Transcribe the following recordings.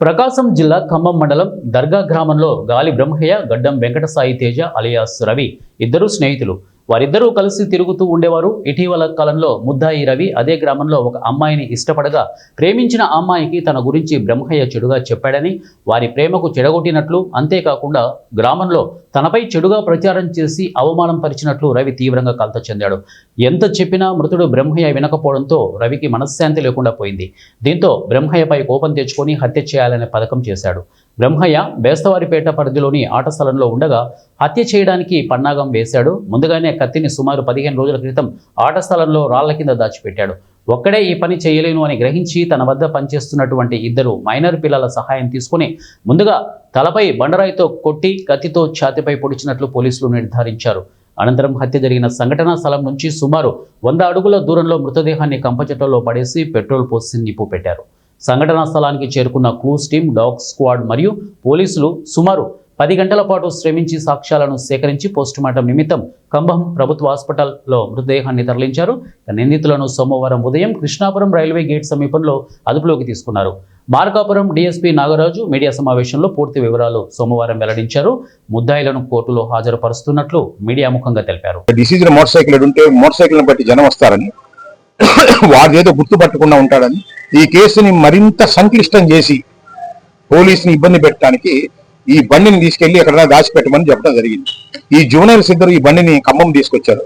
ప్రకాశం జిల్లా ఖమ్మం మండలం దర్గా గ్రామంలో గాలి బ్రహ్మయ్య గడ్డం వెంకట సాయి తేజ అలియాస్ రవి ఇద్దరు స్నేహితులు. వారిద్దరూ కలిసి తిరుగుతూ ఉండేవారు. ఇటీవల కాలంలో ముద్దాయి రవి అదే గ్రామంలో ఒక అమ్మాయిని ఇష్టపడగా ప్రేమించిన అమ్మాయికి తన గురించి బ్రహ్మయ్య చెడుగా చెప్పాడని, వారి ప్రేమకు చెడగొట్టినట్లు, అంతేకాకుండా గ్రామంలో తనపై చెడుగా ప్రచారం చేసి అవమానం పరిచినట్లు రవి తీవ్రంగా కలత చెందాడు. ఎంత చెప్పినా మృతుడు బ్రహ్మయ్య వినకపోవడంతో రవికి మనశ్శాంతి లేకుండా పోయింది. దీంతో బ్రహ్మయ్యపై కోపం తెచ్చుకొని హత్య చేయాలనే పథకం చేశాడు. బ్రహ్మయ్య బేస్తవారిపేట పరిధిలోని ఆట స్థలంలో ఉండగా హత్య చేయడానికి పన్నాగం వేశాడు. ముందుగానే కత్తిని సుమారు 15 రోజుల క్రితం ఆట స్థలంలో రాళ్ల కింద దాచిపెట్టాడు. ఒక్కడే ఈ పని చేయలేను అని గ్రహించి తన వద్ద పనిచేస్తున్నటువంటి ఇద్దరు మైనర్ పిల్లల సహాయం తీసుకుని ముందుగా తలపై బండరాయితో కొట్టి కత్తితో ఛాతిపై పొడిచినట్లు పోలీసులు నిర్ధారించారు. అనంతరం హత్య జరిగిన సంఘటనా స్థలం నుంచి సుమారు 100 అడుగుల దూరంలో మృతదేహాన్ని కంపచెట్లలో పడేసి పెట్రోల్ పోసి నిప్పు పెట్టారు. సంఘటనా స్థలానికి చేరుకున్న క్లూస్ టీం, డాగ్ స్క్వాడ్ మరియు పోలీసులు సుమారు 10 గంటల పాటు శ్రమించి సాక్ష్యాలను సేకరించి పోస్టుమార్టం నిమిత్తం ఖమ్మం ప్రభుత్వ హాస్పిటల్లో మృతదేహాన్ని తరలించారు. నిందితులను సోమవారం ఉదయం కృష్ణాపురం రైల్వే గేట్ సమీపంలో అదుపులోకి తీసుకున్నారు. మార్కాపురం డీఎస్పీ నాగరాజు మీడియా సమావేశంలో పూర్తి వివరాలు సోమవారం వెల్లడించారు. ముద్దాయిలను కోర్టులో హాజరుపరుస్తున్నట్లు మీడియా ముఖంగా తెలిపారు. డిసీజ్ మోటార్ సైకిల్ ఉంటే మోటార్ సైకిల్ బట్టి జనం వస్తారని, వాడిదేదో గుర్తుపట్టకుండా ఉంటాడని, ఈ కేసుని మరింత సంక్లిష్టం చేసి పోలీసుని ఇబ్బంది పెట్టడానికి ఈ బండిని తీసుకెళ్లి ఎక్కడైనా దాచిపెట్టమని చెప్పడం జరిగింది. ఈ జూనియర్స్ ఇద్దరు ఈ బండిని ఖమ్మం తీసుకొచ్చారు.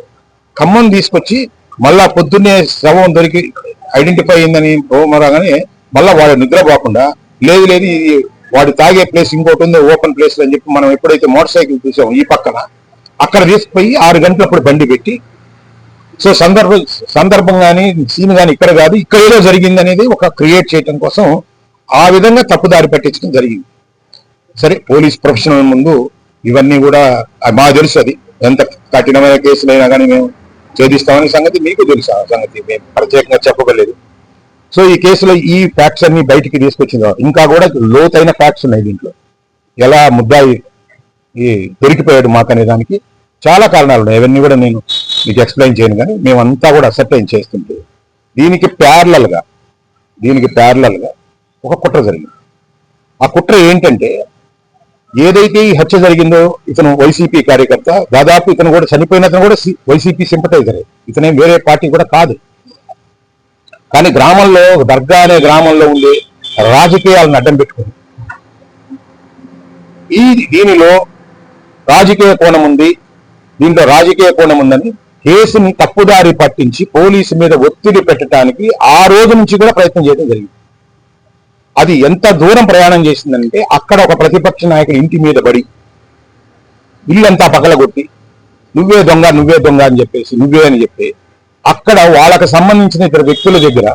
ఖమ్మం తీసుకొచ్చి మళ్ళా పొద్దున్నే శవం దొరికి ఐడెంటిఫై అయిందని రాగానే మళ్ళా వాడు నిద్రపోకుండా లేదు లేదు ఇది వాడు తాగే ప్లేస్ ఇంకోటి ఉంది ఓపెన్ ప్లేస్ అని చెప్పి మనం ఎప్పుడైతే మోటార్ సైకిల్ చూసామో ఈ పక్కన అక్కడ తీసుకుపోయి 6 గంటలప్పుడు బండి పెట్టి, సో సందర్భం కానీ సీన్ కానీ ఇక్కడ కాదు, ఇక్కడ ఏదో జరిగింది అనేది ఒక క్రియేట్ చేయడం కోసం ఆ విధంగా తప్పుదారి పట్టించడం జరిగింది. సరే, పోలీస్ ప్రొఫెషనల్ ముందు ఇవన్నీ కూడా మాకు తెలుసు. అది ఎంత కఠినమైన కేసులైనా కానీ మేము ఛేదిస్తామనే సంగతి మీకు తెలుసు. ఆ సంగతి మేము ప్రత్యేకంగా చెప్పగలేదు. సో ఈ కేసులో ఈ ఫ్యాక్ట్స్ అన్ని బయటికి తీసుకొచ్చిన తర్వాత ఇంకా కూడా లోతైన ఫ్యాక్ట్స్ ఉన్నాయి దీంట్లో. ఎలా ముద్దాయి దొరికిపోయాడు మాకు అనే దానికి చాలా కారణాలు ఉన్నాయి. అవన్నీ కూడా నేను మీకు ఎక్స్ప్లెయిన్ చేయను, కానీ మేమంతా కూడా అసర్టైన్ చేస్తుంటే దీనికి ప్యారలల్ గా ఒక కుట్ర జరిగింది. ఆ కుట్ర ఏంటంటే, ఏదైతే ఈ హత్య జరిగిందో ఇతను వైసీపీ కార్యకర్త, దాదాపు ఇతను కూడా చనిపోయిన అతను కూడా వైసీపీ సింపటైజరే, ఇతనే వేరే పార్టీ కూడా కాదు. కానీ గ్రామంలో దర్గా అనే గ్రామంలో ఉండే రాజకీయాలను అడ్డం పెట్టుకుంది. దీనిలో రాజకీయ కోణం ఉంది. దీంట్లో రాజకీయ కోణం ఉందని కేసుని తప్పుదారి పట్టించి పోలీసు మీద ఒత్తిడి పెట్టడానికి ఆ రోజు నుంచి కూడా ప్రయత్నం చేయడం జరిగింది. అది ఎంత దూరం ప్రయాణం చేసిందంటే, అక్కడ ఒక ప్రతిపక్ష నాయకుడు ఇంటి మీద పడి ఇల్లంతా పగలగొట్టి నువ్వే దొంగ అని చెప్పేసి నువ్వే అని చెప్పి అక్కడ వాళ్ళకి సంబంధించిన ఇతర వ్యక్తుల దగ్గర